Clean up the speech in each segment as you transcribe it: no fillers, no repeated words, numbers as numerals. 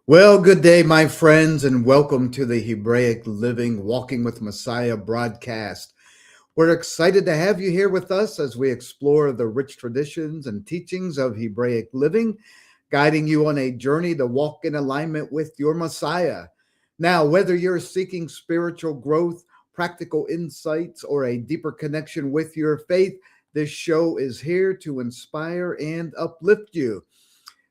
Well, good day, my friends, and welcome to the Hebraic Living Walking with Messiah broadcast. We're excited to have you here with us as we explore the rich traditions and teachings of Hebraic living, guiding you on a journey to walk in alignment with your Messiah. Now, whether you're seeking spiritual growth, practical insights, or a deeper connection with your faith, this show is here to inspire and uplift you.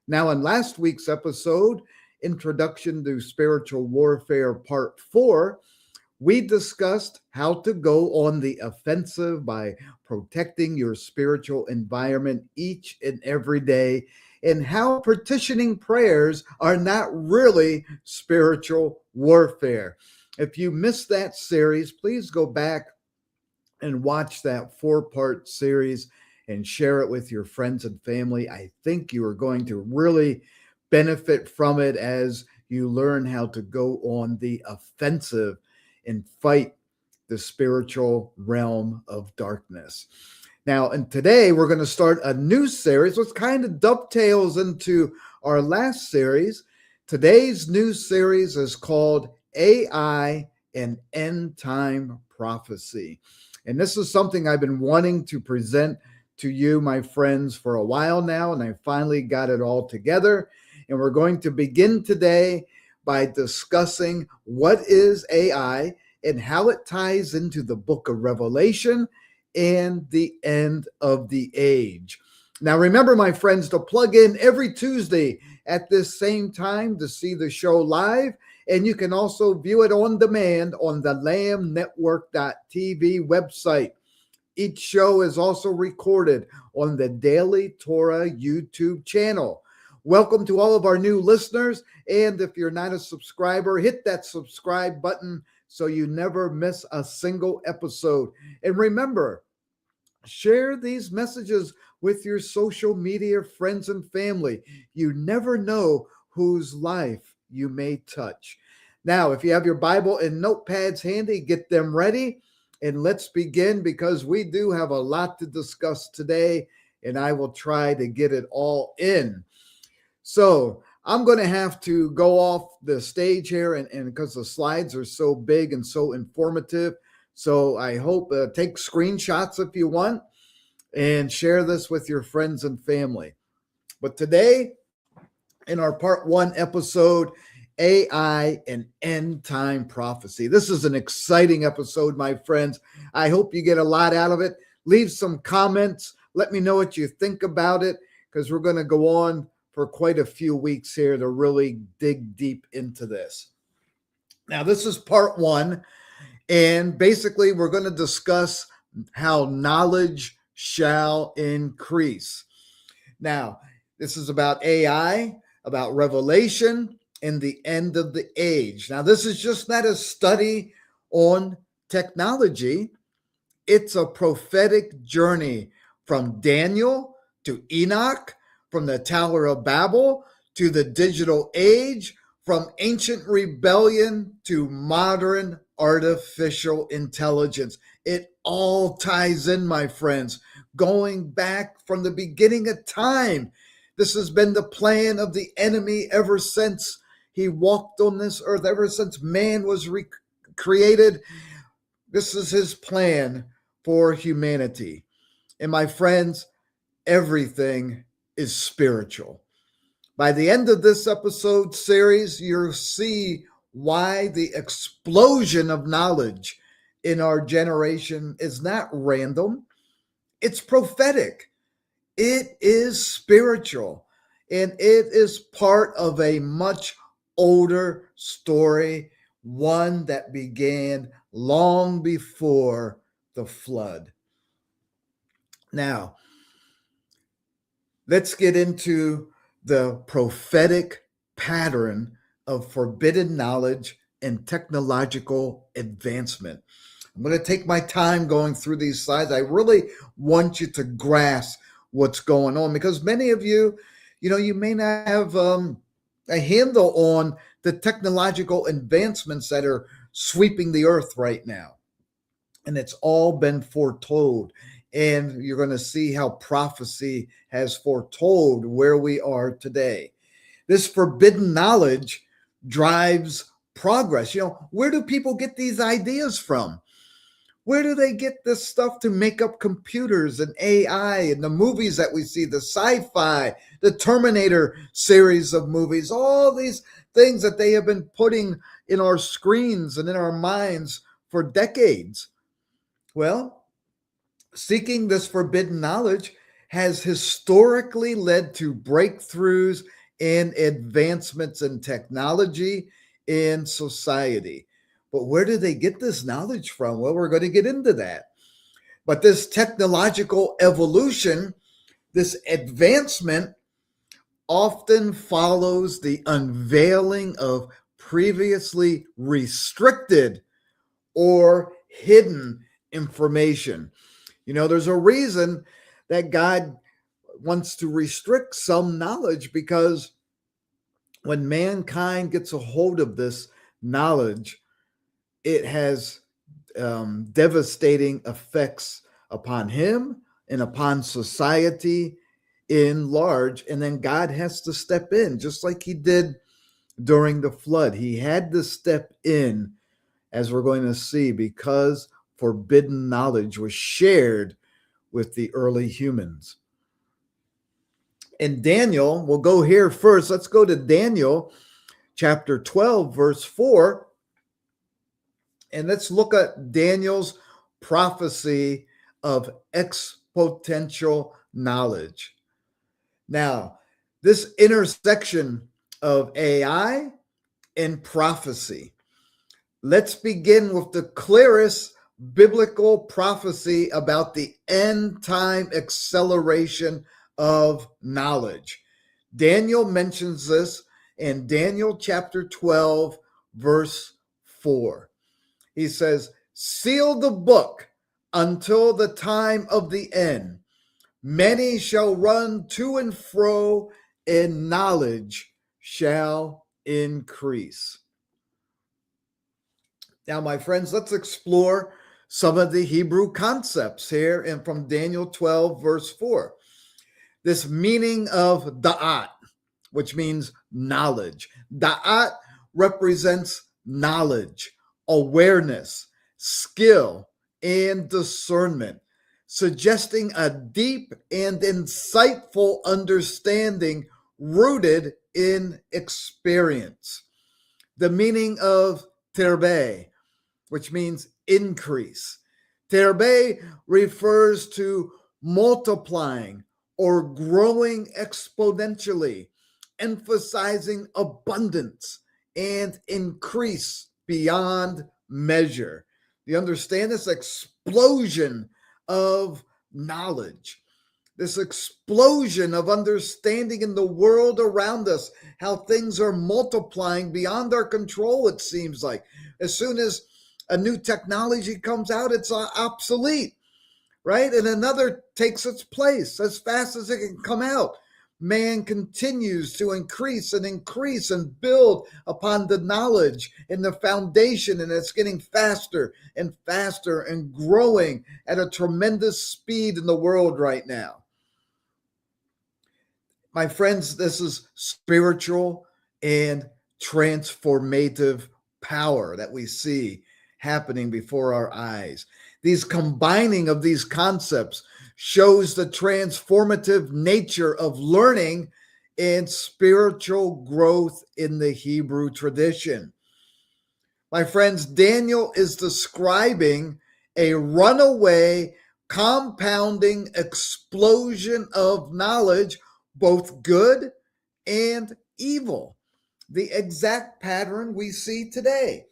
Now, in last week's episode, Introduction to Spiritual Warfare Part 4, we discussed how to go on the offensive by protecting your spiritual environment each and every day, and how petitioning prayers are not really spiritual warfare. If you missed that series, please go back and watch that 4-part series and share it with your friends and family. I think you are going to really benefit from it as you learn how to go on the offensive and fight the spiritual realm of darkness. Now, and today we're going to start a new series, which kind of dovetails into our last series. Today's new series is called AI and End Time Prophecy. And this is something I've been wanting to present to you, my friends, for a while now, and I finally got it all together. And we're going to begin today by discussing what is AI and how it ties into the book of Revelation and the end of the age. Now, remember, my friends, to plug in every Tuesday at this same time to see the show live. And you can also view it on demand on the lambnetwork.tv website. Each show is also recorded on the Daily Torah YouTube channel. Welcome to all of our new listeners. And if you're not a subscriber, hit that subscribe button so you never miss a single episode. And remember, share these messages with your social media friends and family. You never know whose life you may touch. Now, if you have your Bible and notepads handy, get them ready. And let's begin, because we do have a lot to discuss today, and I will try to get it all in. So I'm going to have to go off the stage here, and because the slides are so big and so informative. So I hope take screenshots if you want and share this with your friends and family. But today, in our part 1 episode, AI and End Time Prophecy. This is an exciting episode, my friends. I hope you get a lot out of it. Leave some comments. Let me know what you think about it, because we're going to go on for quite a few weeks here to really dig deep into this. Now, this is part 1, and basically we're going to discuss how knowledge shall increase. Now, this is about AI, about Revelation, and the end of the age. Now, this is just not a study on technology. It's a prophetic journey from Daniel to Enoch, from the Tower of Babel to the digital age, from ancient rebellion to modern artificial intelligence. It all ties in, my friends, going back from the beginning of time. This has been the plan of the enemy ever since he walked on this earth, ever since man was created. This is his plan for humanity. And my friends, everything is spiritual. By the end of this episode series, you'll see why the explosion of knowledge in our generation is not random. It's prophetic. It is spiritual. And it is part of a much older story, one that began long before the flood. Now, let's get into the prophetic pattern of forbidden knowledge and technological advancement. I'm going to take my time going through these slides. I really want you to grasp what's going on, because many of you, you may not have a handle on the technological advancements that are sweeping the earth right now. And it's all been foretold. And you're going to see how prophecy has foretold where we are today. This forbidden knowledge drives progress. Where do people get these ideas from? Where do they get this stuff to make up computers and AI and the movies that we see, the sci-fi, the Terminator series of movies, all these things that they have been putting in our screens and in our minds for decades? Well, seeking this forbidden knowledge has historically led to breakthroughs and advancements in technology and society. But where do they get this knowledge from? Well, we're going to get into that. But this technological evolution, this advancement, often follows the unveiling of previously restricted or hidden information. There's a reason that God wants to restrict some knowledge, because when mankind gets a hold of this knowledge, it has devastating effects upon him and upon society in large. And then God has to step in, just like he did during the flood. He had to step in, as we're going to see, because forbidden knowledge was shared with the early humans. In Daniel, we'll go here first. Let's go to Daniel chapter 12, verse 4. And let's look at Daniel's prophecy of exponential knowledge. Now, this intersection of AI and prophecy. Let's begin with the clearest biblical prophecy about the end time acceleration of knowledge. Daniel mentions this in Daniel chapter 12, verse 4. He says, "Seal the book until the time of the end. Many shall run to and fro, and knowledge shall increase." Now, my friends, let's explore some of the Hebrew concepts here and from Daniel 12, verse 4. This meaning of da'at, which means knowledge. Da'at represents knowledge, awareness, skill, and discernment, suggesting a deep and insightful understanding rooted in experience. The meaning of terbe, which means increase. Terbe refers to multiplying or growing exponentially, emphasizing abundance and increase beyond measure. You understand this explosion of knowledge, this explosion of understanding in the world around us, how things are multiplying beyond our control, it seems like. As soon as a new technology comes out, it's obsolete, right? And another takes its place as fast as it can come out. Man continues to increase and build upon the knowledge and the foundation, and it's getting faster and faster and growing at a tremendous speed in the world right now. My friends, this is spiritual and transformative power that we see happening before our eyes. These combining of these concepts shows the transformative nature of learning and spiritual growth in the Hebrew tradition. My friends, Daniel is describing a runaway, compounding explosion of knowledge, both good and evil. The exact pattern we see today.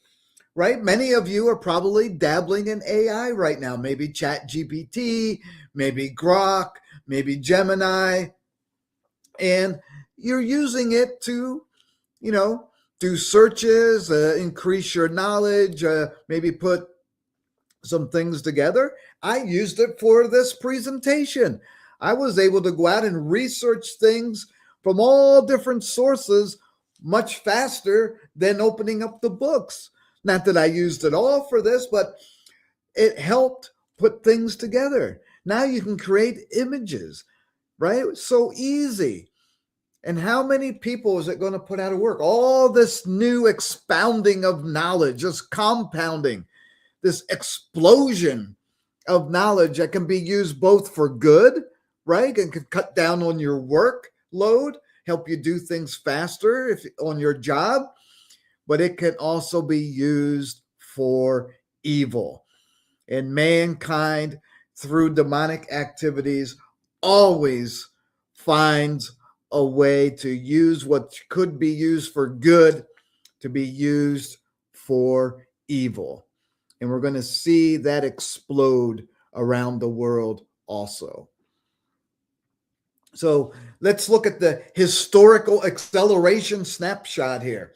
right? Many of you are probably dabbling in AI right now, maybe ChatGPT, maybe Grok, maybe Gemini, and you're using it to, you know, do searches, increase your knowledge, maybe put some things together. I used it for this presentation. I was able to go out and research things from all different sources much faster than opening up the books. Not that I used it all for this, but it helped put things together. Now you can create images, right? So easy. And how many people is it going to put out of work? All this new expounding of knowledge, just compounding, this explosion of knowledge that can be used both for good, right? And can cut down on your workload, help you do things faster if on your job, but it can also be used for evil. And mankind, through demonic activities, always finds a way to use what could be used for good to be used for evil. And we're going to see that explode around the world also. So let's look at the historical acceleration snapshot here.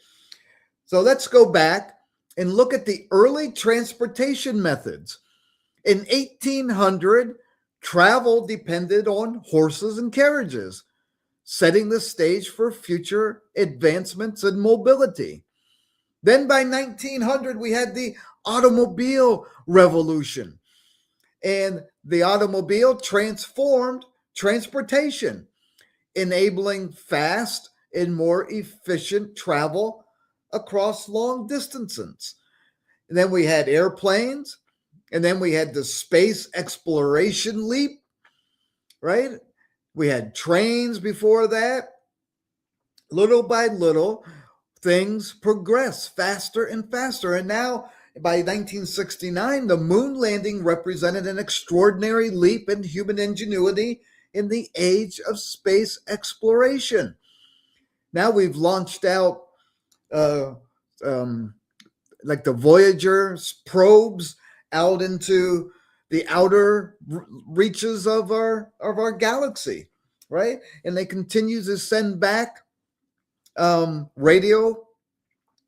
So let's go back and look at the early transportation methods. In 1800, travel depended on horses and carriages, setting the stage for future advancements in mobility. Then by 1900, we had the automobile revolution, and the automobile transformed transportation, enabling fast and more efficient travel across long distances. And then we had airplanes, and then we had the space exploration leap, right? We had trains before that. Little by little, things progress faster and faster. And now, by 1969, the moon landing represented an extraordinary leap in human ingenuity in the age of space exploration. Now we've launched out like the Voyager probes out into the outer reaches of our galaxy, right? And they continue to send back radio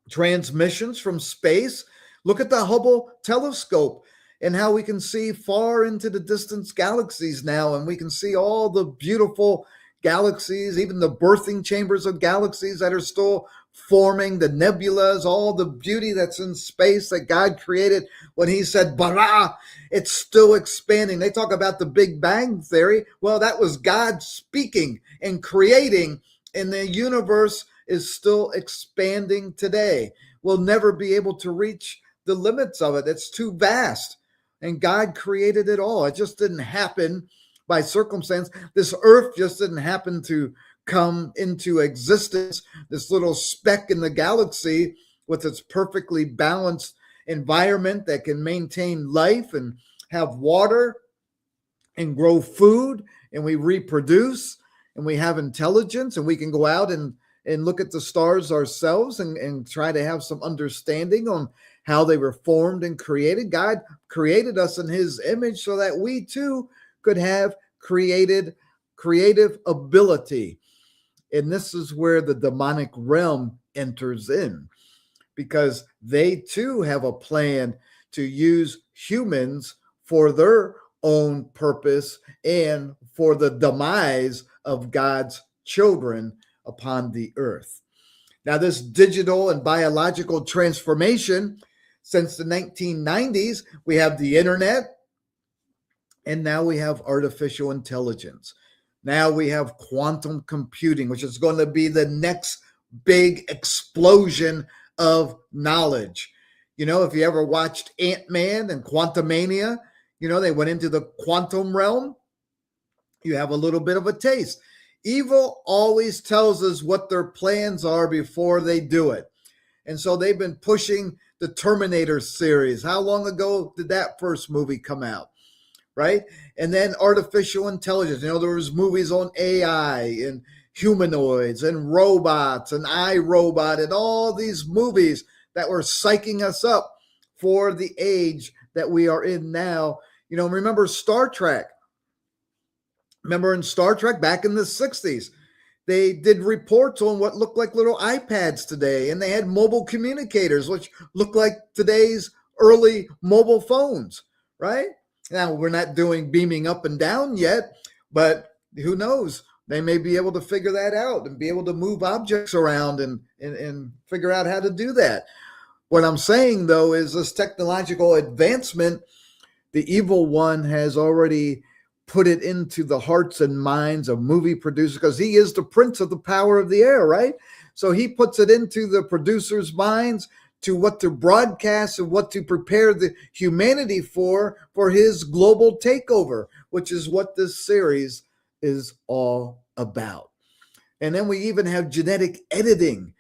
transmissions from space. Look at the Hubble telescope and how we can see far into the distant galaxies now, and we can see all the beautiful galaxies, even the birthing chambers of galaxies that are still forming, the nebulas, all the beauty that's in space that God created when he said, bara, it's still expanding. They talk about the Big Bang Theory. Well, that was God speaking and creating, and the universe is still expanding today. We'll never be able to reach the limits of it. It's too vast. And God created it all. It just didn't happen by circumstance. This earth just didn't happen to come into existence. This little speck in the galaxy with its perfectly balanced environment that can maintain life and have water and grow food, and we reproduce and we have intelligence, and we can go out and look at the stars ourselves and try to have some understanding on how they were formed and created. God created us in his image so that we too could have creative ability. And this is where the demonic realm enters in, because they too have a plan to use humans for their own purpose and for the demise of God's children upon the earth. Now, this digital and biological transformation, since the 1990s, we have the internet, and now we have artificial intelligence. Now we have quantum computing, which is going to be the next big explosion of knowledge. You know, if you ever watched Ant-Man and Quantumania, you know, they went into the quantum realm. You have a little bit of a taste. Evil always tells us what their plans are before they do it. And so they've been pushing the Terminator series. How long ago did that first movie come out? Right? And then artificial intelligence. You know, there was movies on AI and humanoids and robots and iRobot and all these movies that were psyching us up for the age that we are in now. Remember Star Trek? Remember in Star Trek back in the 60s, they did reports on what looked like little iPads today, and they had mobile communicators, which look like today's early mobile phones, right? Now, we're not doing beaming up and down yet, but who knows? They may be able to figure that out and be able to move objects around and figure out how to do that. What I'm saying, though, is this technological advancement, the evil one has already put it into the hearts and minds of movie producers, because he is the prince of the power of the air, right? So he puts it into the producers' minds to what to broadcast and what to prepare the humanity for his global takeover, which is what this series is all about. And then we even have genetic editing.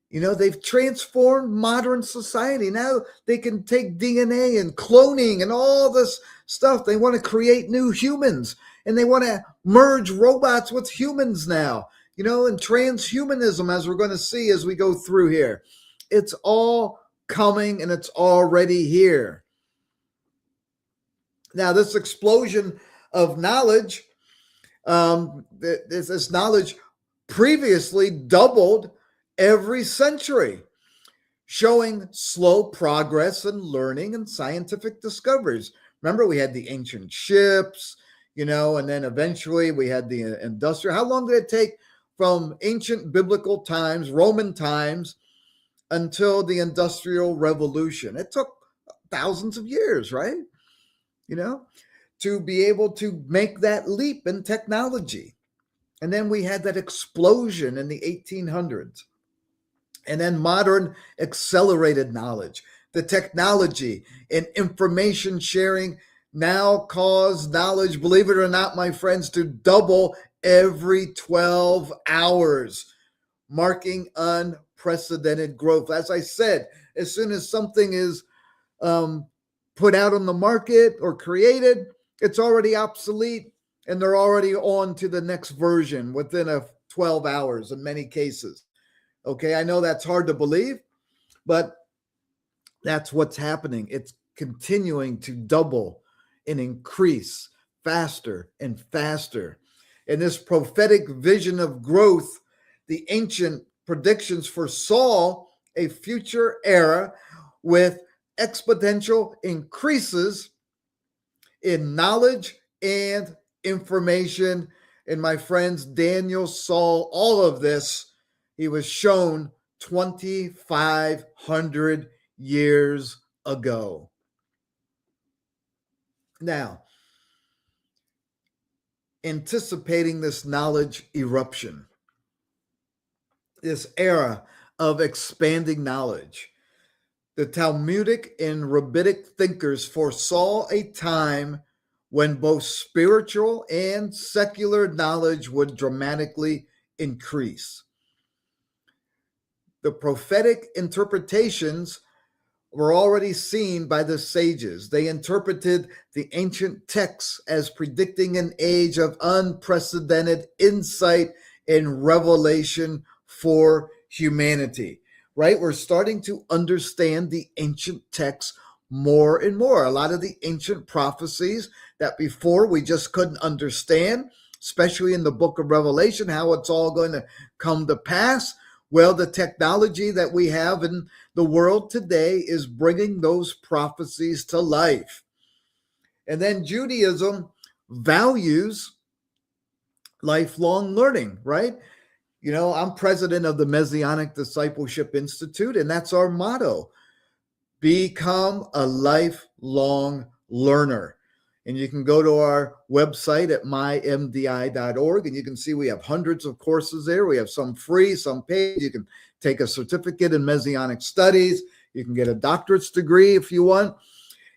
They've transformed modern society. Now they can take DNA and cloning and all this stuff. They want to create new humans, and they want to merge robots with humans now, and transhumanism, as we're going to see as we go through here. It's all coming, and it's already here. Now, this explosion of knowledge, this knowledge previously doubled every century, showing slow progress in learning and scientific discoveries. Remember, we had the ancient ships, and then eventually we had the industrial. How long did it take from ancient biblical times, Roman times, until the Industrial Revolution? It took thousands of years, right? To be able to make that leap in technology. And then we had that explosion in the 1800s. And then modern accelerated knowledge. The technology and information sharing now cause knowledge, believe it or not, my friends, to double every 12 hours, marking unprecedented growth. As I said, as soon as something is put out on the market or created, it's already obsolete, and they're already on to the next version within 12 hours in many cases. Okay, I know that's hard to believe, but that's what's happening. It's continuing to double and increase faster and faster. In this prophetic vision of growth, the ancient predictions foresaw a future era with exponential increases in knowledge and information. And my friends, Daniel saw all of this. He was shown 2,500 years ago. Now, anticipating this knowledge eruption, this era of expanding knowledge, the Talmudic and Rabbinic thinkers foresaw a time when both spiritual and secular knowledge would dramatically increase. The prophetic interpretations were already seen by the sages. They interpreted the ancient texts as predicting an age of unprecedented insight and revelation for humanity, right? We're starting to understand the ancient texts more and more. A lot of the ancient prophecies that before we just couldn't understand, especially in the book of Revelation, how it's all going to come to pass. Well, the technology that we have in the world today is bringing those prophecies to life. And then Judaism values lifelong learning, right? I'm president of the Messianic Discipleship Institute, and that's our motto: become a lifelong learner. And you can go to our website at mymdi.org, and you can see we have hundreds of courses there. We have some free, some paid. You can take a certificate in Messianic studies. You can get a doctorate's degree if you want.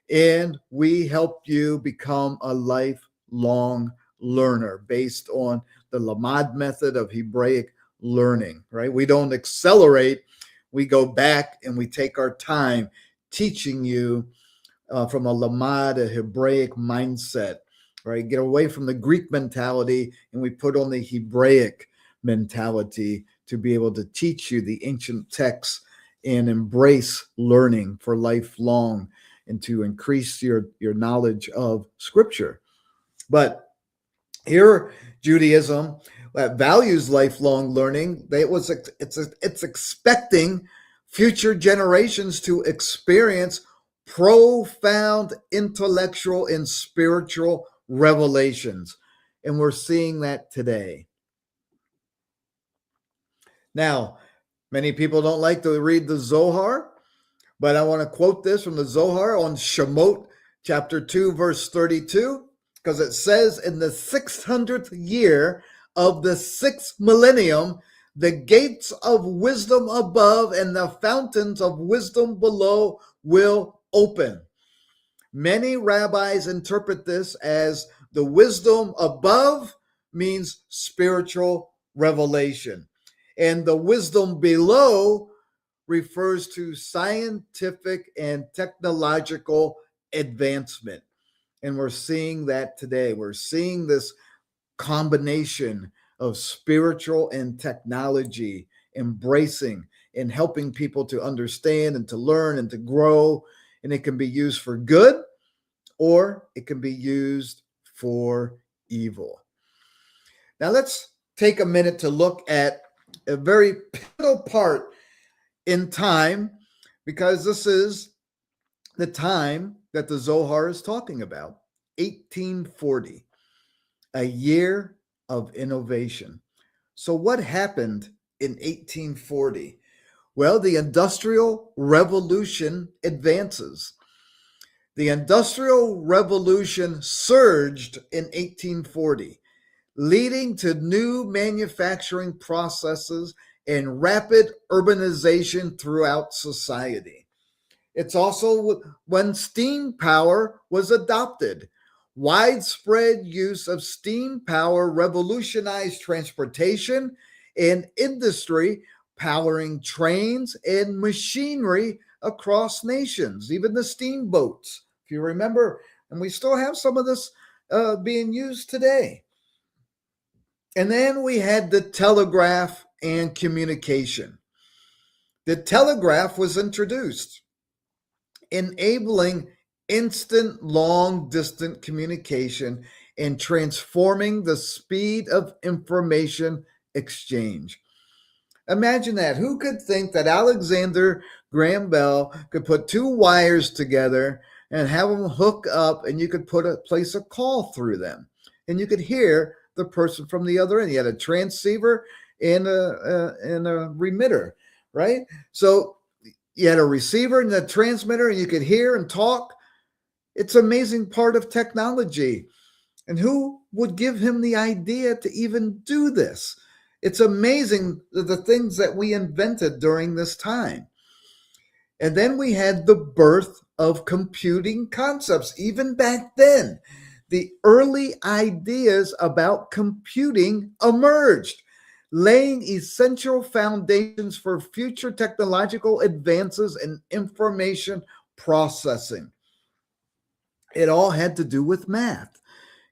And we help you become a lifelong learner based on the Lamad method of Hebraic learning, right? We don't accelerate. We go back and we take our time teaching you from a Lamad, a Hebraic mindset, right? Get away from the Greek mentality, and we put on the Hebraic mentality to be able to teach you the ancient texts and embrace learning for lifelong and to increase your knowledge of Scripture. But here, Judaism that values lifelong learning. It's expecting future generations to experience profound intellectual and spiritual revelations. And we're seeing that today. Now, many people don't like to read the Zohar, but I want to quote this from the Zohar on Shemot chapter 2, verse 32, because it says, in the 600th year of the 6th millennium, the gates of wisdom above and the fountains of wisdom below will open. Many rabbis interpret this as the wisdom above means spiritual revelation, and the wisdom below refers to scientific and technological advancement. And we're seeing that today. We're seeing this combination of spiritual and technology embracing and helping people to understand and to learn and to grow. And it can be used for good or it can be used for evil. Now let's take a minute to look at a very pivotal part in time, because this is the time that the Zohar is talking about, 1840, a year of innovation. So what happened in 1840? Well, the Industrial Revolution advances. The Industrial Revolution surged in 1840, leading to new manufacturing processes and rapid urbanization throughout society. It's also when steam power was adopted. Widespread use of steam power revolutionized transportation and industry, powering trains and machinery across nations, even the steamboats, if you remember. And we still have some of this being used today. And then we had the telegraph and communication. The telegraph was introduced, enabling instant long-distance communication and transforming the speed of information exchange. Imagine that. Who could think that Alexander Graham Bell could put two wires together and have them hook up, and you could place a call through them, and you could hear the person from the other end. You had a transceiver and a remitter, right? So you had a receiver and a transmitter, and you could hear and talk. It's an amazing part of technology. And who would give him the idea to even do this? It's amazing the things that we invented during this time. And then we had the birth of computing concepts. Even back then, the early ideas about computing emerged, laying essential foundations for future technological advances in information processing. It all had to do with math,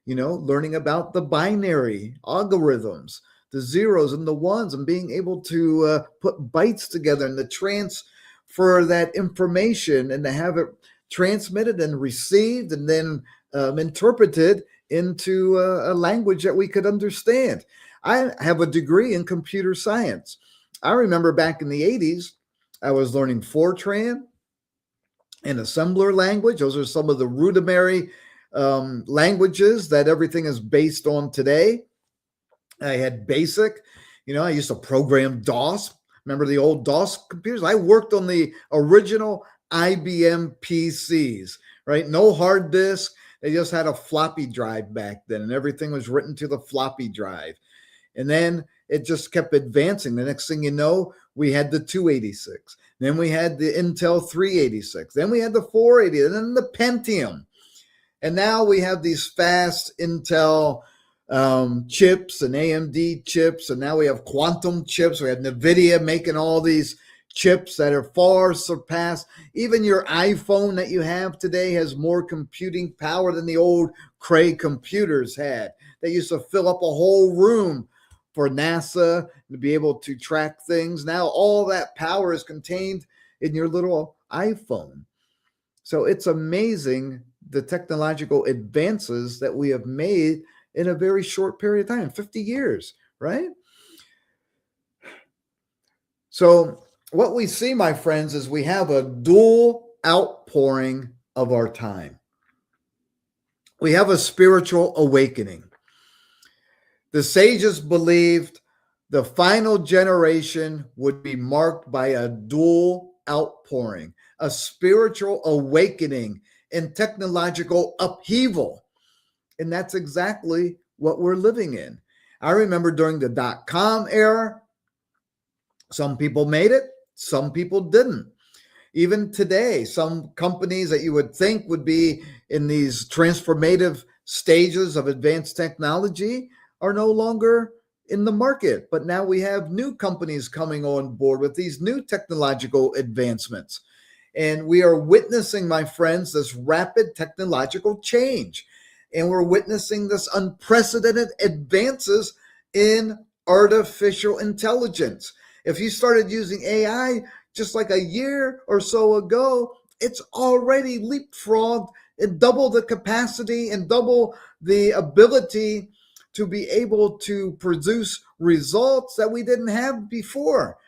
learning about the binary algorithms, the zeros and the ones, and being able to put bytes together and to transfer that information and to have it transmitted and received and then interpreted into a language that we could understand. I have a degree in computer science. I remember back in the 80s, I was learning Fortran and assembler language. Those are some of the rudimentary languages that everything is based on today. I had BASIC. I used to program DOS. Remember the old DOS computers? I worked on the original IBM PCs, right? No hard disk. They just had a floppy drive back then, and everything was written to the floppy drive. And then it just kept advancing. The next thing you know, we had the 286. Then we had the Intel 386. Then we had the 480. And then the Pentium. And now we have these fast Intel chips and AMD chips. And now we have quantum chips. We have NVIDIA making all these chips that are far surpassed. Even your iPhone that you have today has more computing power than the old Cray computers had. They used to fill up a whole room for NASA to be able to track things. Now all that power is contained in your little iPhone. So it's amazing the technological advances that we have made in a very short period of time, 50 years, right? So what we see, my friends, is we have a dual outpouring of our time. We have a spiritual awakening. The sages believed the final generation would be marked by a dual outpouring, a spiritual awakening and technological upheaval. And that's exactly what we're living in. I remember during the dot-com era, some people made it, some people didn't. Even today, some companies that you would think would be in these transformative stages of advanced technology are no longer in the market. But now we have new companies coming on board with these new technological advancements. And we are witnessing, my friends, this rapid technological change. And we're witnessing this unprecedented advances in artificial intelligence. If you started using AI just like a year or so ago, it's already leapfrogged and double the capacity and double the ability to be able to produce results that we didn't have before.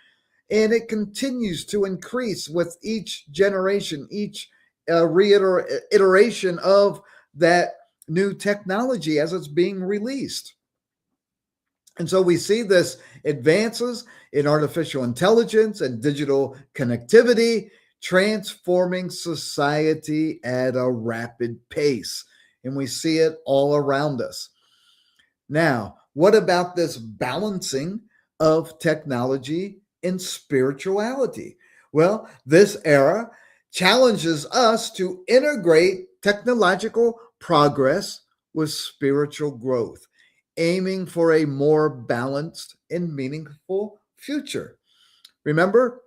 And it continues to increase with each generation, each iteration of that new technology as it's being released. And so we see this advances in artificial intelligence and digital connectivity transforming society at a rapid pace. And we see it all around us. Now, what about this balancing of technology and spirituality? Well, this era challenges us to integrate technological progress with spiritual growth, aiming for a more balanced and meaningful future. Remember,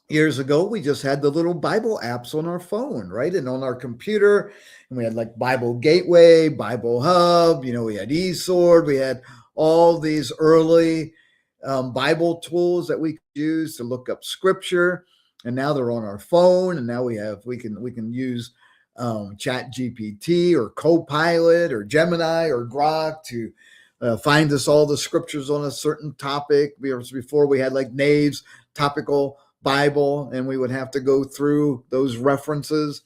years ago, we just had the little Bible apps on our phone, right? And on our computer, and we had like Bible Gateway, Bible Hub, we had eSword, we had all these early Bible tools that we could use to look up scripture. And now they're on our phone, and now we can use Chat GPT or Copilot or Gemini or Grok to find us all the scriptures on a certain topic. Before we had like Nave's topical Bible, and we would have to go through those references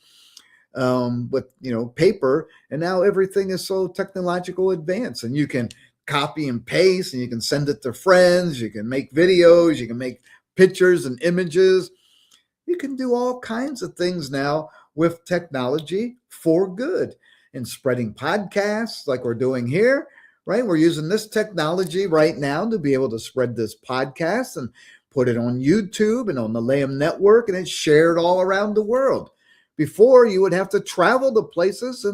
with paper. And now everything is so technological advanced, and you can copy and paste, and you can send it to friends. You can make videos. You can make pictures and images. You can do all kinds of things now with technology for good, and spreading podcasts like we're doing here, right? We're using this technology right now to be able to spread this podcast and put it on YouTube and on the Lamb Network, and it's shared all around the world. Before, you would have to travel to places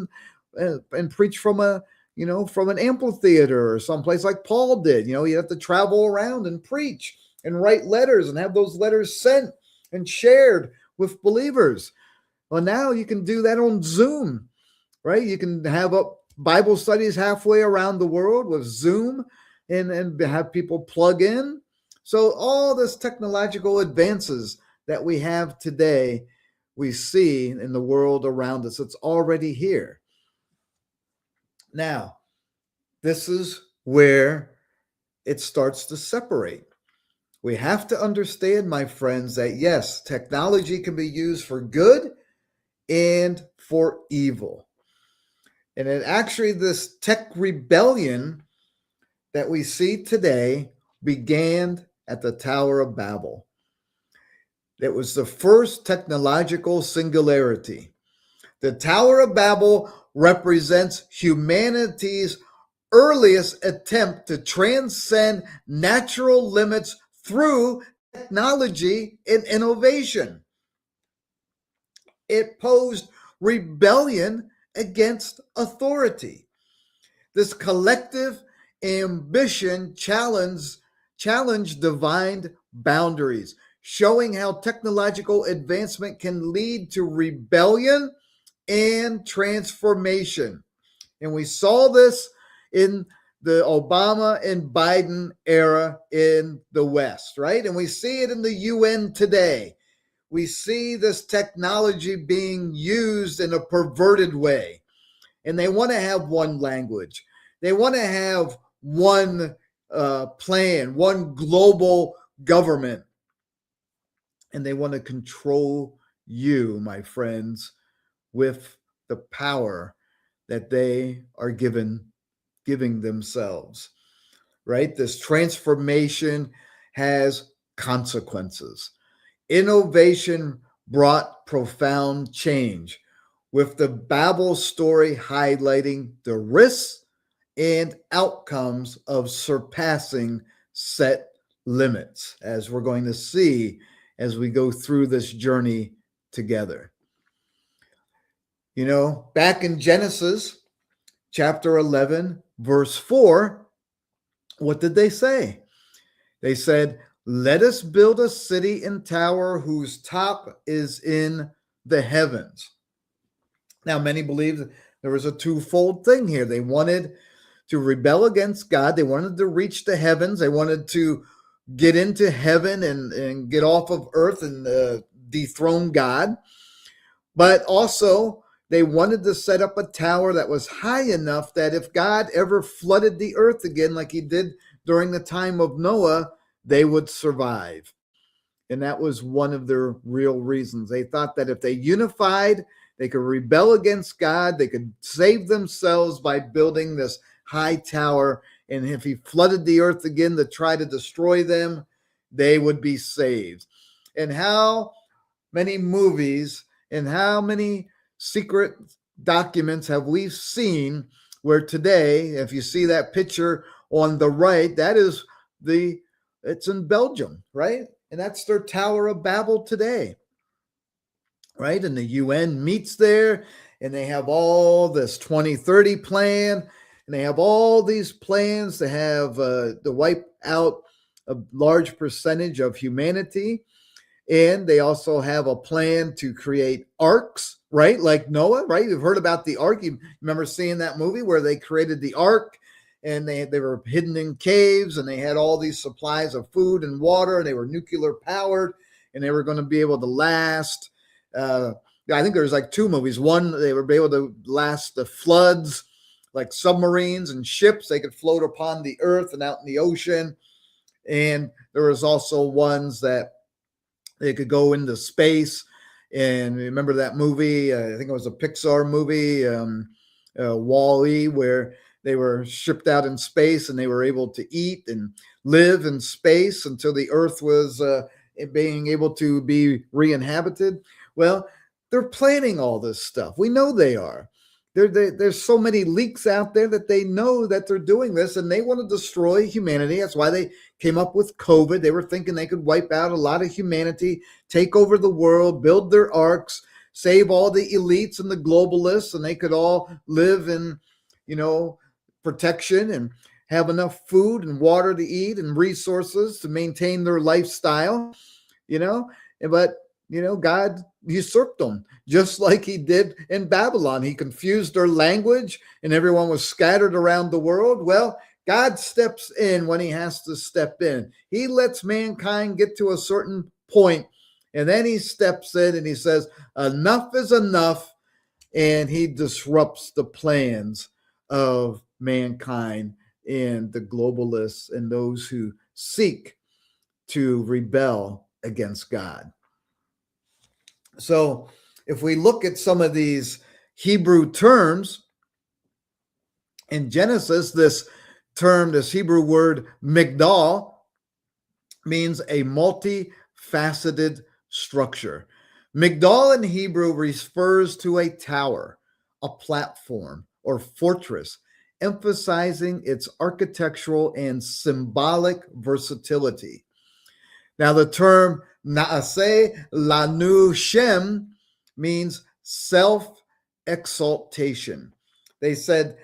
and preach from from an amphitheater or someplace like Paul did. You have to travel around and preach and write letters and have those letters sent and shared with believers. Well, now you can do that on Zoom, right? You can have Bible studies halfway around the world with Zoom and have people plug in. So all this technological advances that we have today, we see in the world around us. It's already here. Now, this is where it starts to separate. We have to understand, my friends, that yes, technology can be used for good and for evil. And this tech rebellion that we see today began at the Tower of Babel. It was the first technological singularity. The Tower of Babel represents humanity's earliest attempt to transcend natural limits through technology and innovation. It posed rebellion against authority. This collective ambition challenged divine boundaries, showing how technological advancement can lead to rebellion and transformation. And we saw this in the Obama and Biden era in the West, right? And we see it in the UN today. we see this technology being used in a perverted way. And they want to have one language. They want to have one plan, one global government. And they want to control you, my friends, with the power that they are giving themselves, right? This transformation has consequences. Innovation brought profound change, with the Babel story highlighting the risks and outcomes of surpassing set limits, as we're going to see as we go through this journey together. You know, back in Genesis chapter 11, verse 4, what did they say? They said, "Let us build a city and tower whose top is in the heavens." Now, many believe that there was a twofold thing here. They wanted to rebel against God. They wanted to reach the heavens. They wanted to get into heaven and get off of earth and dethrone God. But also, they wanted to set up a tower that was high enough that if God ever flooded the earth again, like he did during the time of Noah, they would survive. And that was one of their real reasons. They thought that if they unified, they could rebel against God, they could save themselves by building this high tower. And if he flooded the earth again to try to destroy them, they would be saved. And how many movies and how many secret documents have we seen where today, if you see that picture on the right, it's in Belgium, right? And that's their Tower of Babel today, right? And the UN meets there, and they have all this 2030 plan, and they have all these plans to have to wipe out a large percentage of humanity. And they also have a plan to create arks, right? Like Noah, right? You've heard about the ark. You remember seeing that movie where they created the ark, and they were hidden in caves, and they had all these supplies of food and water, and they were nuclear powered, and they were going to be able to last. I think there was like two movies. One, they were able to last the floods, like submarines and ships. They could float upon the earth and out in the ocean. And there was also ones that they could go into space. And remember that movie? I think it was a Pixar movie, Wall-E, where they were shipped out in space and they were able to eat and live in space until the earth was being able to be re-inhabited. Well, they're planning all this stuff. We know they are. There's so many leaks out there that they know that they're doing this, and they want to destroy humanity. That's why they came up with COVID. They were thinking they could wipe out a lot of humanity, take over the world, build their arks, save all the elites and the globalists, and they could all live in, protection and have enough food and water to eat and resources to maintain their lifestyle, but God usurped them just like he did in Babylon. He confused their language and everyone was scattered around the world. Well, God steps in when he has to step in. He lets mankind get to a certain point, and then he steps in and he says, enough is enough, and he disrupts the plans of mankind and the globalists and those who seek to rebel against God. So if we look at some of these Hebrew terms in Genesis, this Hebrew word migdal means a multifaceted structure. Migdal in Hebrew refers to a tower, a platform, or fortress, emphasizing its architectural and symbolic versatility. Now, the term Naaseh Lanu Shem means self-exaltation. They said,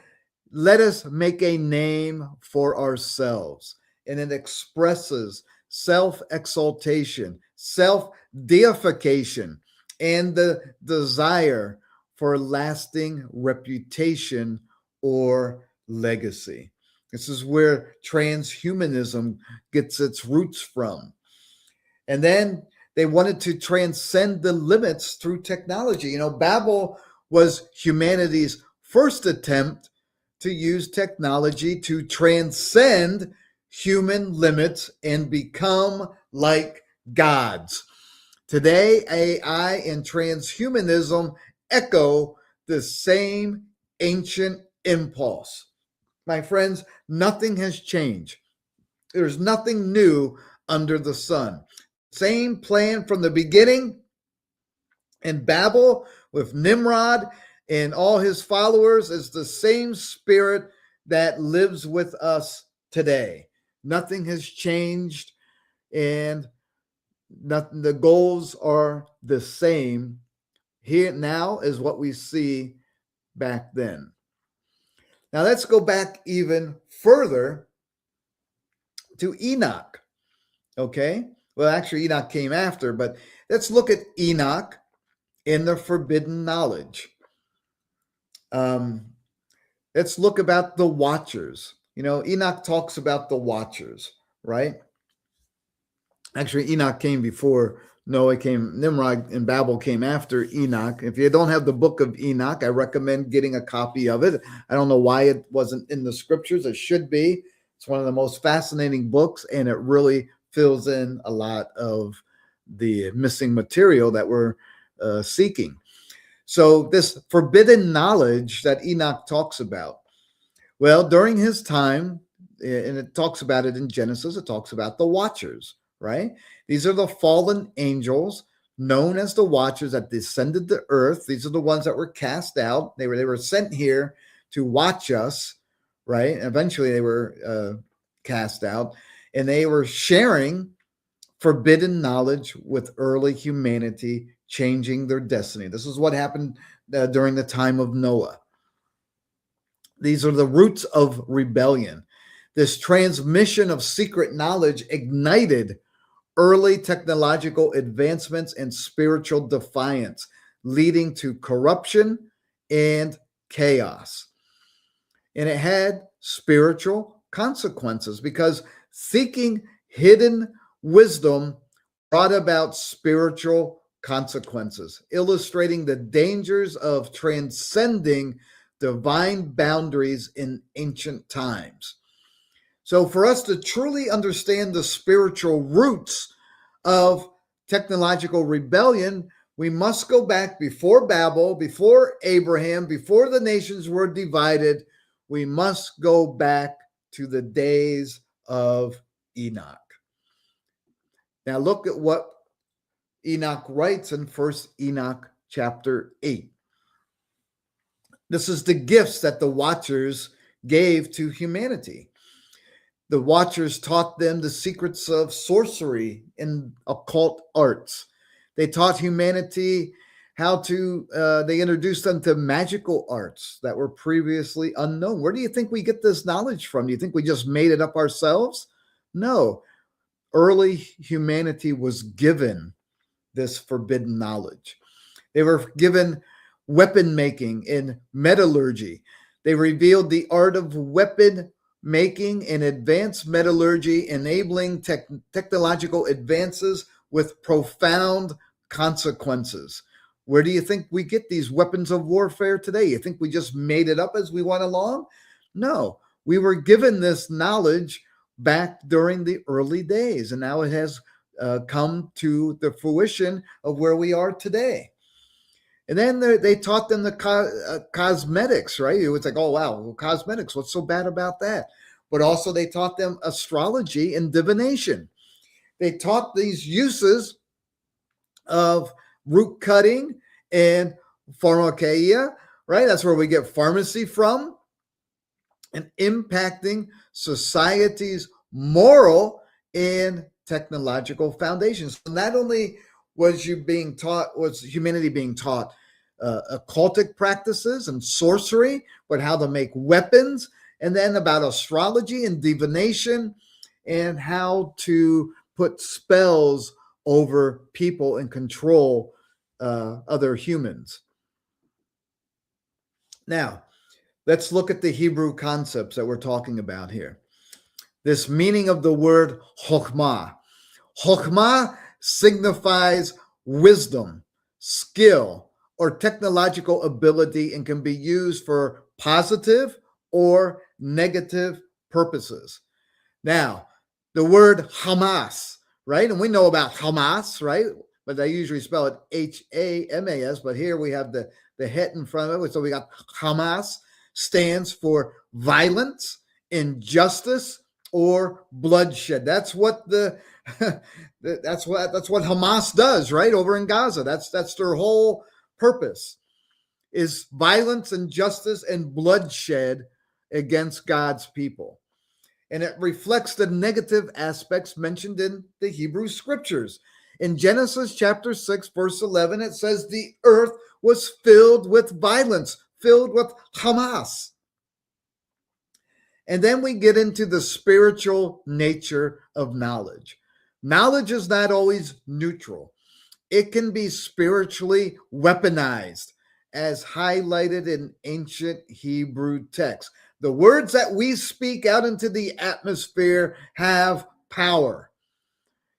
let us make a name for ourselves. And it expresses self-exaltation, self-deification, and the desire for lasting reputation or legacy. This is where transhumanism gets its roots from. And then They wanted to transcend the limits through technology. You know, Babel was humanity's first attempt to use technology to transcend human limits and become like gods. Today, AI and transhumanism echo the same ancient impulse. My friends, nothing has changed. There's nothing new under the sun. Same plan from the beginning in Babel with Nimrod and all his followers is the same spirit that lives with us today. Nothing has changed, and nothing, the goals are the same here now as what we see back then. Now let's go back even further to Enoch. Okay? Well, actually, Enoch came after, but let's look at Enoch in the forbidden knowledge. Let's look about the watchers. You know, Enoch talks about the watchers, right? Actually, Enoch came before Noah came. Nimrod and Babel came after Enoch. If you don't have the book of Enoch, I recommend getting a copy of it. I don't know why it wasn't in the scriptures. It should be. It's one of the most fascinating books, and it really fills in a lot of the missing material that we're seeking. So this forbidden knowledge that Enoch talks about, well, during his time, and it talks about it in Genesis, it talks about the watchers, right? These are the fallen angels known as the watchers that descended to earth. These are the ones that were cast out. They were sent here to watch us, right? And eventually they were cast out, and they were sharing forbidden knowledge with early humanity, changing their destiny. This is what happened during the time of Noah. These are the roots of rebellion. This transmission of secret knowledge ignited early technological advancements and spiritual defiance, leading to corruption and chaos. And it had spiritual consequences because seeking hidden wisdom brought about spiritual consequences, illustrating the dangers of transcending divine boundaries in ancient times. So for us to truly understand the spiritual roots of technological rebellion, we must go back before Babel, before Abraham, before the nations were divided. We must go back to the days of Enoch. Now look at what Enoch writes in 1 Enoch chapter 8. This is the gifts that the watchers gave to humanity. The watchers taught them the secrets of sorcery and occult arts. They taught humanity how to, they introduced them to magical arts that were previously unknown. Where do you think we get this knowledge from? Do you think we just made it up ourselves? No. Early humanity was given this forbidden knowledge. They were given weapon making and metallurgy. They revealed the art of weapon making and advanced metallurgy, enabling technological advances with profound consequences. Where do you think we get these weapons of warfare today? You think we just made it up as we went along? No, we were given this knowledge back during the early days, and now it has come to the fruition of where we are today. And then they taught them the cosmetics, right? It was like, oh, wow, well, cosmetics, what's so bad about that? But also they taught them astrology and divination. They taught these uses of root cutting and pharmakeia, right? That's where we get pharmacy from, and impacting society's moral and technological foundations. So not only was humanity being taught occultic practices and sorcery, but how to make weapons, and then about astrology and divination, and how to put spells over people and control other humans. Now, let's look at the Hebrew concepts that we're talking about here. This meaning of the word chokhmah. Chokhmah signifies wisdom, skill, or technological ability and can be used for positive or negative purposes. Now, the word Hamas, right? And we know about Hamas, right? But they usually spell it Hamas. But here we have the het in front of it. So we got Hamas stands for violence, injustice, or bloodshed. That's what that's what Hamas does, right? Over in Gaza. That's their whole purpose is violence, injustice, and bloodshed against God's people. And it reflects the negative aspects mentioned in the Hebrew scriptures. In Genesis chapter 6, verse 11, it says the earth was filled with violence, filled with Hamas. And then we get into the spiritual nature of knowledge. Knowledge is not always neutral. It can be spiritually weaponized, as highlighted in ancient Hebrew texts. The words that we speak out into the atmosphere have power.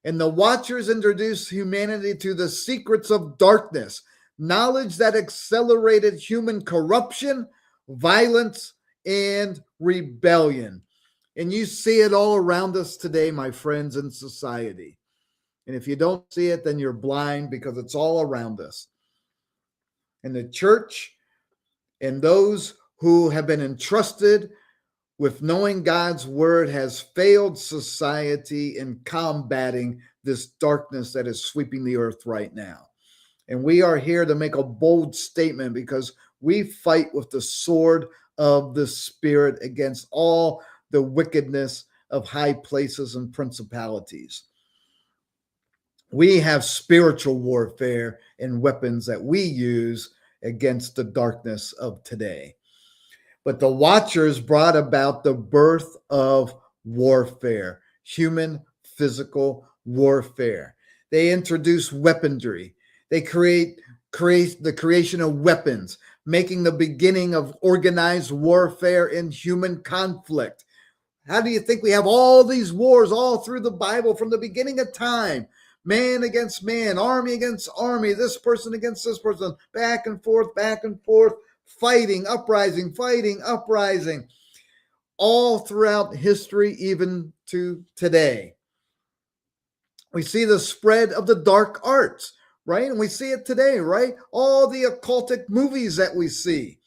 And the Watchers introduced humanity to the secrets of darkness, knowledge that accelerated human corruption, violence, and rebellion. And you see it all around us today, my friends, in society. And if you don't see it, then you're blind because it's all around us. And the church and those who have been entrusted with knowing God's word has failed society in combating this darkness that is sweeping the earth right now. And we are here to make a bold statement because we fight with the sword of the Spirit against all the wickedness of high places and principalities. We have spiritual warfare and weapons that we use against the darkness of today. But the Watchers brought about the birth of warfare, human physical warfare. They introduce weaponry. They create the creation of weapons, making the beginning of organized warfare and human conflict. How do you think we have all these wars all through the Bible from the beginning of time? Man against man, army against army, this person against this person, back and forth, fighting, uprising, all throughout history, even to today. We see the spread of the dark arts, right? And we see it today, right? All the occultic movies that we see.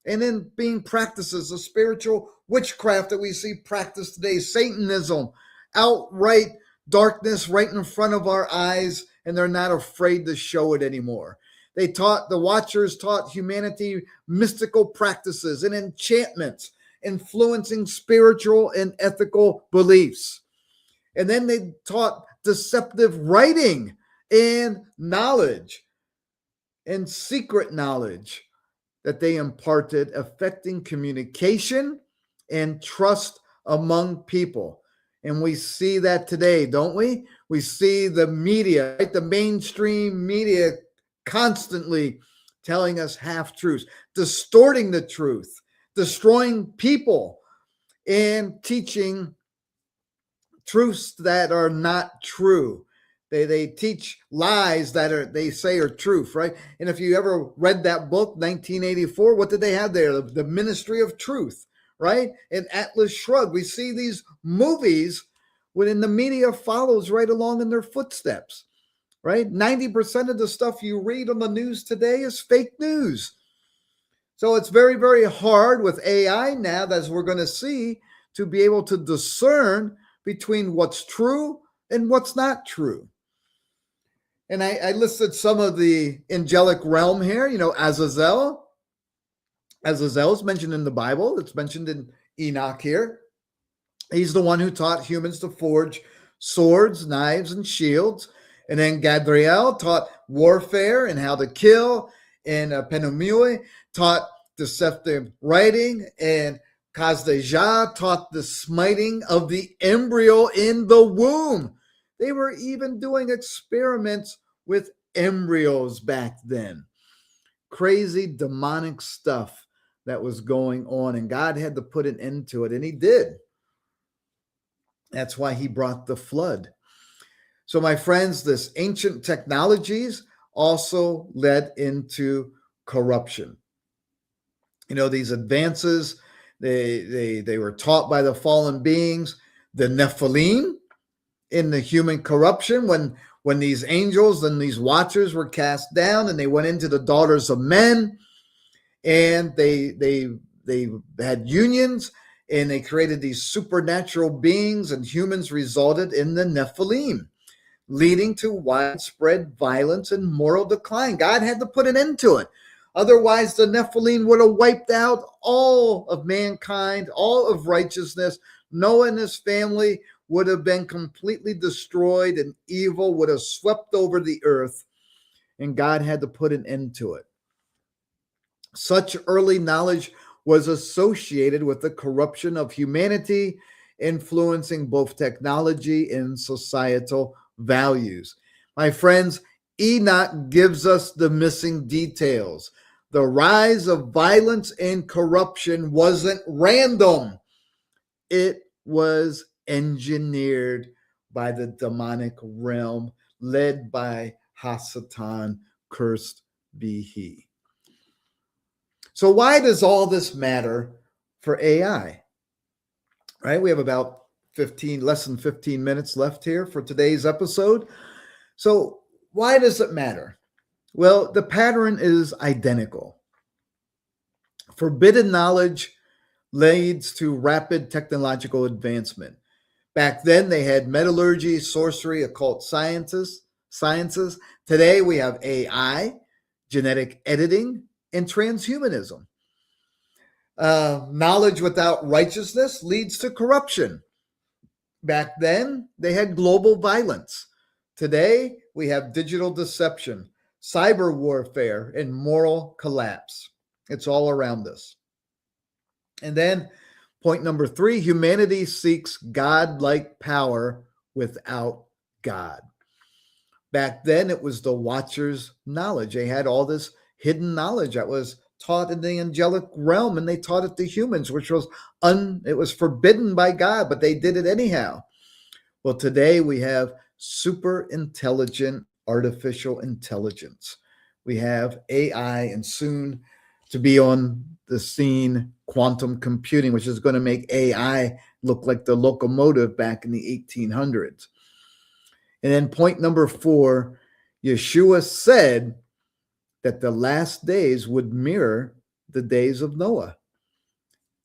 And then being practices, the spiritual witchcraft that we see practiced today, Satanism, outright darkness right in front of our eyes, and they're not afraid to show it anymore. The Watchers taught humanity mystical practices and enchantments, influencing spiritual and ethical beliefs. And then they taught deceptive writing and knowledge and secret knowledge that they imparted, affecting communication and trust among people. And we see that today, don't we? We see the media, right? The mainstream media constantly telling us half-truths, distorting the truth, destroying people, and teaching truths that are not true. They teach lies that they say are truth, right? And if you ever read that book, 1984, what did they have there? The Ministry of Truth, right? And Atlas Shrugged. We see these movies when the media follows right along in their footsteps, right? 90% of the stuff you read on the news today is fake news. So it's very, very hard with AI now, as we're going to see, to be able to discern between what's true and what's not true. And I listed some of the angelic realm here, Azazel. Azazel is mentioned in the Bible. It's mentioned in Enoch here. He's the one who taught humans to forge swords, knives, and shields. And then Gadriel taught warfare and how to kill. And Penumui taught deceptive writing. And Kazdejah taught the smiting of the embryo in the womb. They were even doing experiments with embryos back then. Crazy demonic stuff that was going on, and God had to put an end to it, and he did. That's why he brought the flood. So, my friends, this ancient technologies also led into corruption. These advances, they were taught by the fallen beings, the Nephilim, in the human corruption when these angels and these watchers were cast down and they went into the daughters of men, and they had unions, and they created these supernatural beings, and humans resulted in the Nephilim, leading to widespread violence and moral decline. God had to put an end to it. Otherwise, the Nephilim would have wiped out all of mankind, all of righteousness. Noah and his family would have been completely destroyed, and evil would have swept over the earth, and God had to put an end to it. Such early knowledge was associated with the corruption of humanity, influencing both technology and societal values. My friends, Enoch gives us the missing details. The rise of violence and corruption wasn't random. It was engineered by the demonic realm, led by Hasatan, cursed be he. So why does all this matter for AI? Right? We have about less than 15 minutes left here for today's episode. So why does it matter? Well, the pattern is identical. Forbidden knowledge leads to rapid technological advancement. Back then, they had metallurgy, sorcery, occult sciences. Today, we have AI, genetic editing, and transhumanism. Knowledge without righteousness leads to corruption. Back then, they had global violence. Today, we have digital deception, cyber warfare, and moral collapse. It's all around us. And then point number 3, humanity seeks God-like power without God. Back then, it was the Watchers' knowledge. They had all this hidden knowledge that was taught in the angelic realm, and they taught it to humans, which was it was forbidden by God, but they did it anyhow. Well, today we have super intelligent artificial intelligence. We have AI, and soon to be on the scene, quantum computing, which is going to make AI look like the locomotive back in the 1800s. And then point number 4, Yeshua said that the last days would mirror the days of Noah.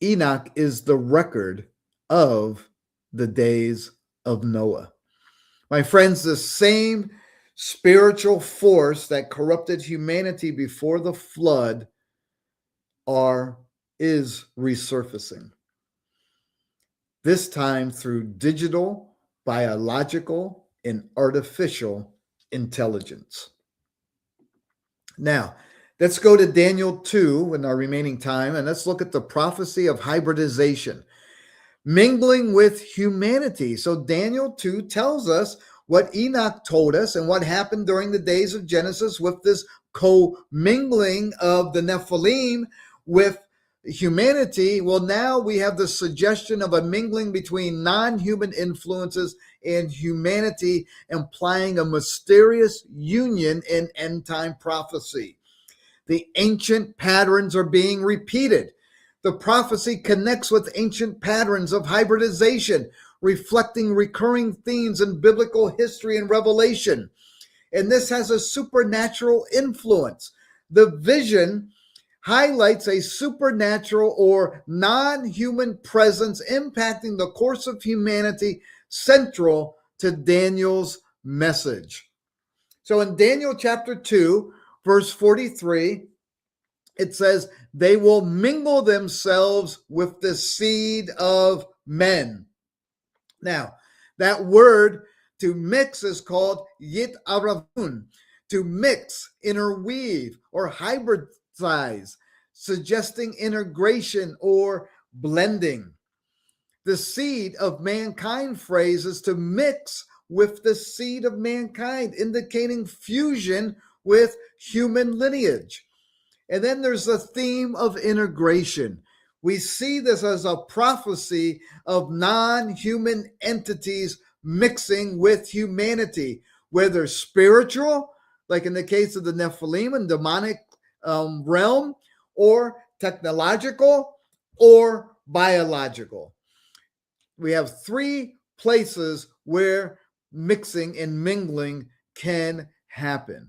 Enoch is the record of the days of Noah. My friends, the same spiritual force that corrupted humanity before the flood is resurfacing. This time through digital, biological, and artificial intelligence. Now, let's go to Daniel 2 in our remaining time, and let's look at the prophecy of hybridization, mingling with humanity. So Daniel 2 tells us what Enoch told us and what happened during the days of Genesis with this co-mingling of the Nephilim with humanity. Well, now we have the suggestion of a mingling between non-human influences and humanity, implying a mysterious union in end-time prophecy. The ancient patterns are being repeated. The prophecy connects with ancient patterns of hybridization, reflecting recurring themes in biblical history and revelation. And this has a supernatural influence. The vision highlights a supernatural or non-human presence impacting the course of humanity, central to Daniel's message. So in Daniel chapter 2, verse 43, it says, they will mingle themselves with the seed of men. Now, that word to mix is called yit aravun, to mix, interweave, or hybridize, suggesting integration or blending. The seed of mankind phrase is to mix with the seed of mankind, indicating fusion with human lineage. And then there's the theme of integration. We see this as a prophecy of non-human entities mixing with humanity, whether spiritual, like in the case of the Nephilim and demonic realm, or technological or biological. We have three places where mixing and mingling can happen.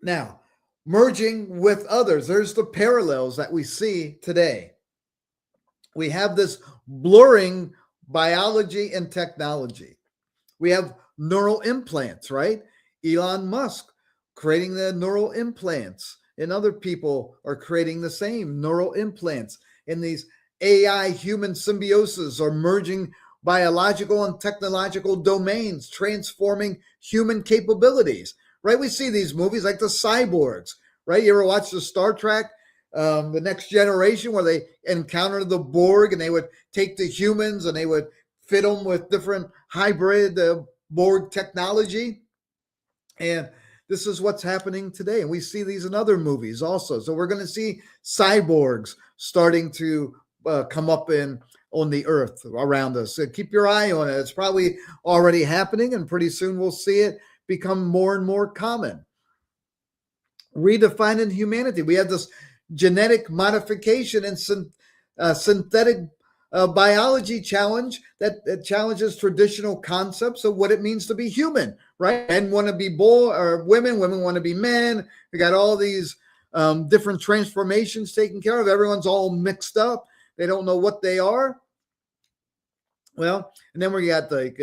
Now, merging with others, there's the parallels that we see today. We have this blurring biology and technology. We have neural implants, right? Elon Musk creating the neural implants, and other people are creating the same neural implants. And these AI human symbioses are merging biological and technological domains, transforming human capabilities, right? We see these movies like the cyborgs, right? You ever watch the Star Trek, The Next Generation, where they encounter the Borg and they would take the humans and they would fit them with different hybrid Borg technology? And this is what's happening today. And we see these in other movies also. So we're going to see cyborgs starting to come up on the earth around us. So keep your eye on it. It's probably already happening, and pretty soon we'll see it become more and more common. Redefining humanity. We have this genetic modification and synthetic biology challenge that challenges traditional concepts of what it means to be human, right? Men want to be boy or women want to be men. We got all these different transformations taken care of. Everyone's all mixed up. They don't know what they are. Well, and then we got like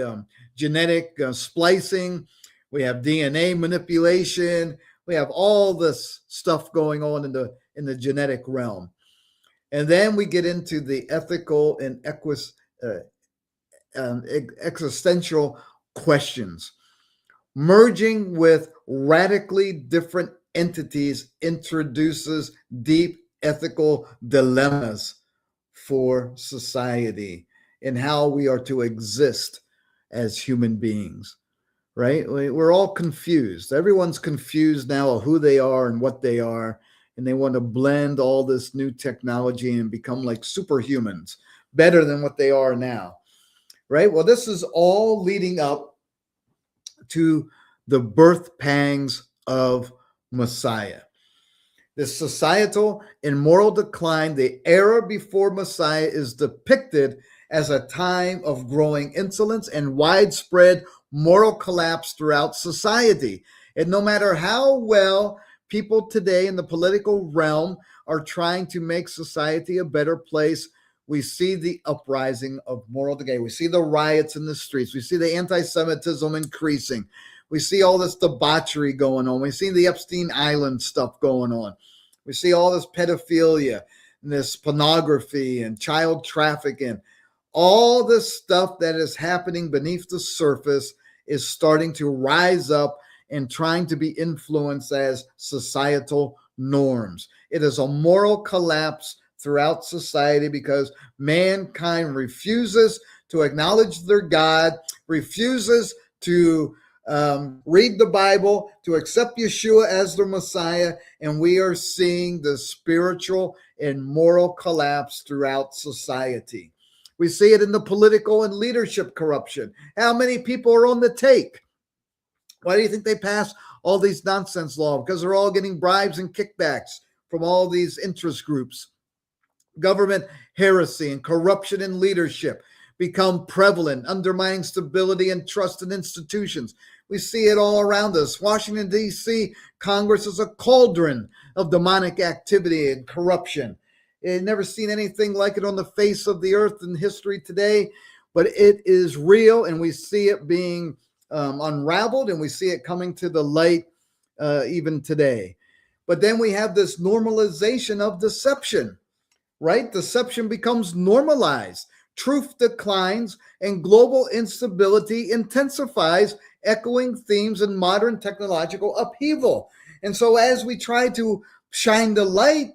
genetic splicing. We have DNA manipulation. We have all this stuff going on in the genetic realm. And then we get into the ethical and existential questions. Merging with radically different entities introduces deep ethical dilemmas for society and how we are to exist as human beings, right? We're all confused. Everyone's confused now of who they are and what they are. And they want to blend all this new technology and become like superhumans, better than what they are now, right? Well, this is all leading up to the birth pangs of Messiah. This societal and moral decline, the era before Messiah, is depicted as a time of growing insolence and widespread moral collapse throughout society. And no matter how well people today in the political realm are trying to make society a better place, we see the uprising of moral decay. We see the riots in the streets. We see the anti-Semitism increasing. We see all this debauchery going on. We see the Epstein Island stuff going on. We see all this pedophilia and this pornography and child trafficking. All this stuff that is happening beneath the surface is starting to rise up and trying to be influenced as societal norms. It is a moral collapse throughout society because mankind refuses to acknowledge their God, refuses to read the Bible, to accept Yeshua as their Messiah, and we are seeing the spiritual and moral collapse throughout society. We see it in the political and leadership corruption. How many people are on the take? Why do you think they pass all these nonsense laws? Because they're all getting bribes and kickbacks from all these interest groups. Government heresy and corruption in leadership become prevalent, undermining stability and trust in institutions. We see it all around us. Washington, D.C., Congress is a cauldron of demonic activity and corruption. I've never seen anything like it on the face of the earth in history today, but it is real, and we see it being unraveled, and we see it coming to the light even today. But then we have this normalization of deception, right? Deception becomes normalized. Truth declines, and global instability intensifies, echoing themes in modern technological upheaval. And so as we try to shine the light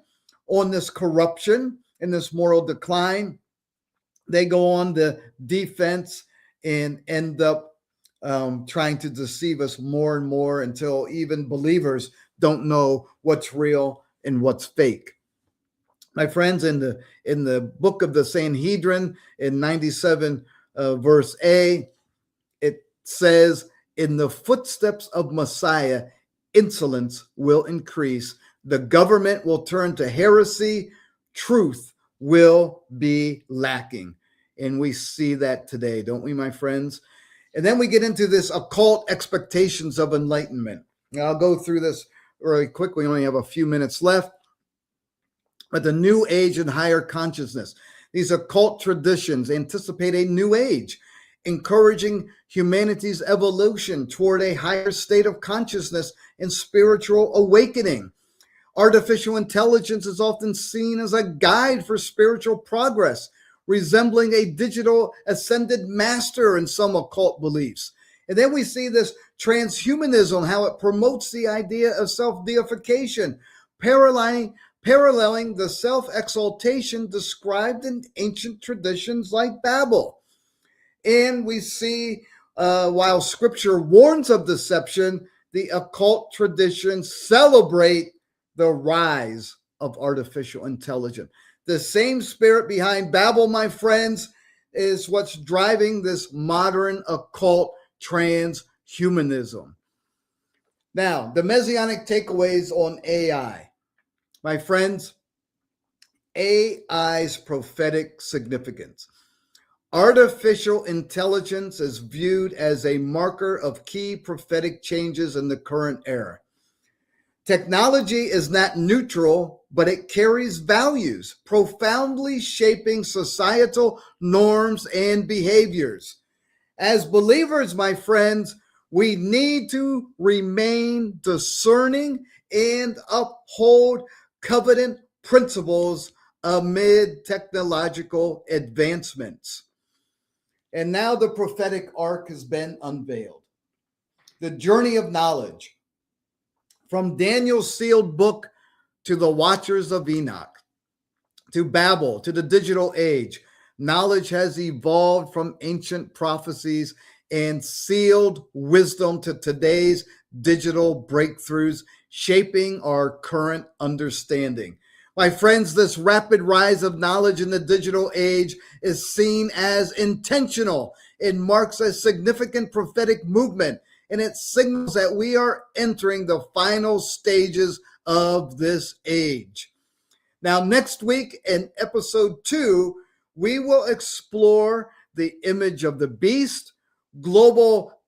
on this corruption and this moral decline, they go on the defense and end up trying to deceive us more and more until even believers don't know what's real and what's fake. My friends, in the book of the Sanhedrin in 97 verse A, it says, in the footsteps of Messiah, insolence will increase. The government will turn to heresy. Truth will be lacking. And we see that today, don't we, my friends? And then we get into this occult expectations of enlightenment. Now, I'll go through this really quick. We only have a few minutes left. But the new age and higher consciousness, these occult traditions anticipate a new age, encouraging humanity's evolution toward a higher state of consciousness and spiritual awakening. Artificial intelligence is often seen as a guide for spiritual progress, resembling a digital ascended master in some occult beliefs. And then we see this transhumanism, how it promotes the idea of self-deification, paralleling the self-exaltation described in ancient traditions like Babel. And we see, while Scripture warns of deception, the occult traditions celebrate the rise of artificial intelligence. The same spirit behind Babel, my friends, is what's driving this modern occult transhumanism. Now, the Messianic takeaways on AI. My friends, AI's prophetic significance. Artificial intelligence is viewed as a marker of key prophetic changes in the current era. Technology is not neutral, but it carries values, profoundly shaping societal norms and behaviors. As believers, my friends, we need to remain discerning and uphold covenant principles amid technological advancements. And now the prophetic arc has been unveiled. The journey of knowledge, from Daniel's sealed book to the Watchers of Enoch, to Babel, to the digital age, knowledge has evolved from ancient prophecies and sealed wisdom to today's digital breakthroughs, shaping our current understanding. My friends, this rapid rise of knowledge in the digital age is seen as intentional. It marks a significant prophetic movement, and it signals that we are entering the final stages of this age. Now, next week in episode 2, we will explore the image of the beast, global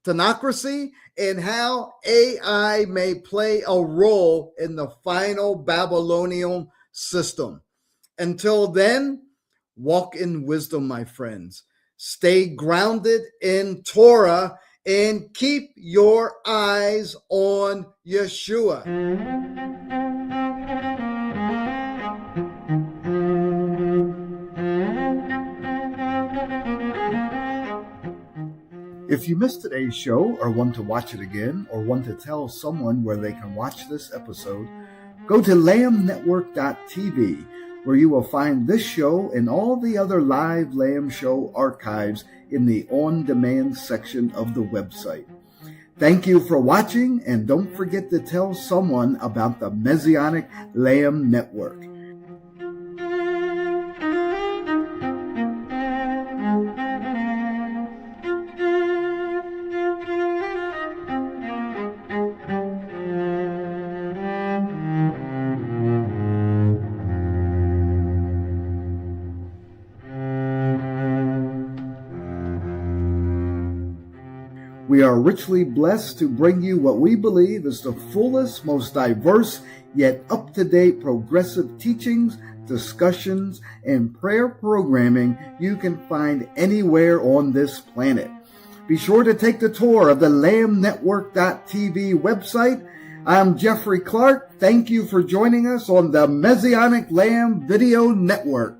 theocracy, and how AI may play a role in the final Babylonian system. Until then, walk in wisdom, my friends. Stay grounded in Torah and keep your eyes on Yeshua. If you missed today's show or want to watch it again or want to tell someone where they can watch this episode, go to lambnetwork.tv, where you will find this show and all the other live Lamb Show archives in the on-demand section of the website. Thank you for watching, and don't forget to tell someone about the Messianic Lamb Network. We are richly blessed to bring you what we believe is the fullest, most diverse, yet up-to-date progressive teachings, discussions, and prayer programming you can find anywhere on this planet. Be sure to take the tour of the lambnetwork.tv website. I'm Jeffrey Clark. Thank you for joining us on the Messianic Lamb Video Network.